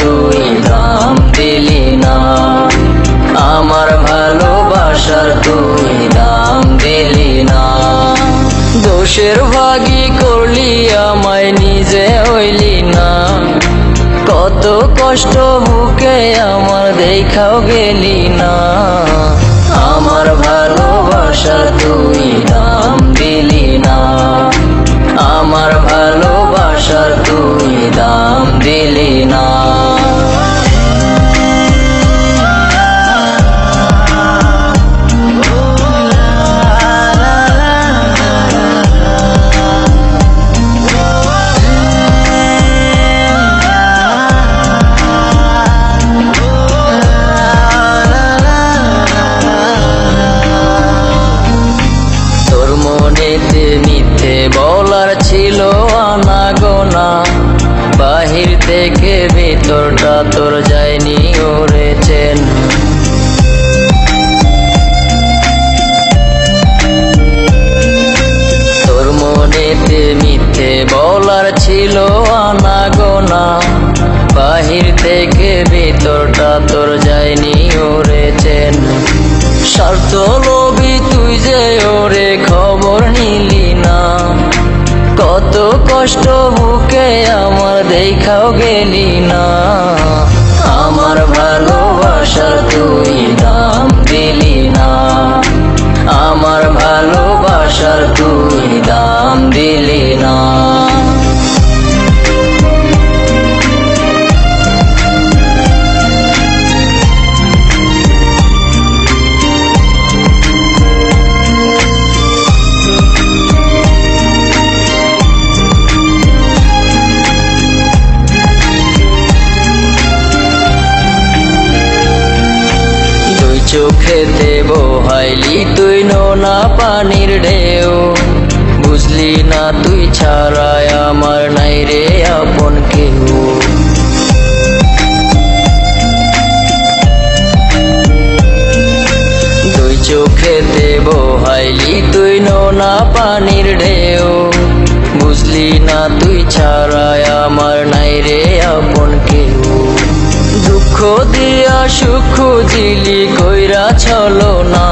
তুই দাম দিলি না, আমার ভালোবাসার তুই দাম দিলি না। দোষের ভাগী করলি আমায়, নিজে হইলি না। কত কষ্ট বুকে আমার, দেখাও গেলি না। আমার ভালোবাসার তুই দাম দিলি না, আমার ভালোবাসার তুই দাম দিলি না। মিথ্যে বলার ছিল আনাগোনা, বাহির থেকে ভিতরটা তোর যায়নি ওরেছেন। তোর মনেতে মিথ্যে বলার ছিল আনাগোনা, বাহির থেকে ভিতরটা তোর যায়নি ওরেছেন। স্বার্থ লোভী তুই যে ওরে খবর নিলি না, কত কষ্ট বুকে আমার, দেখাও গেলি না। আমার ভালোবাসার তুই দাম দিলি না, আমার ভালোবাসার তুই দাম দিলি না। চোখেতে বহাইলি তুই নোনা পানির ঢেউ, বুঝলি না তুই ছাড়াই আমার নাই রে আপন কেউ। দুই চোখেতে বহাইলি তুই নোনা পানির ঢেউ, বুঝলি না তুই ছাড়াই আমার নাই রে আপন কেউ। দুঃখ দিয়া সুখ দিলি কইরা চলো না,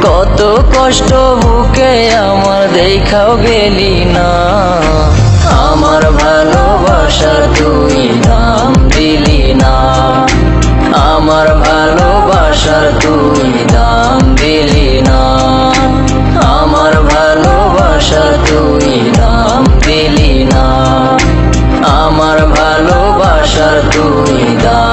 কত কষ্ট বুকে আমার, দেখাও গেলি না। আমার ভালোবাসার তুই দাম দিলি না, আমার ভালোবাসার তুই দাম দিলি না, আমার ভালোবাসার তুই দাম দিলি না, আমার ভালোবাসার তুই দাম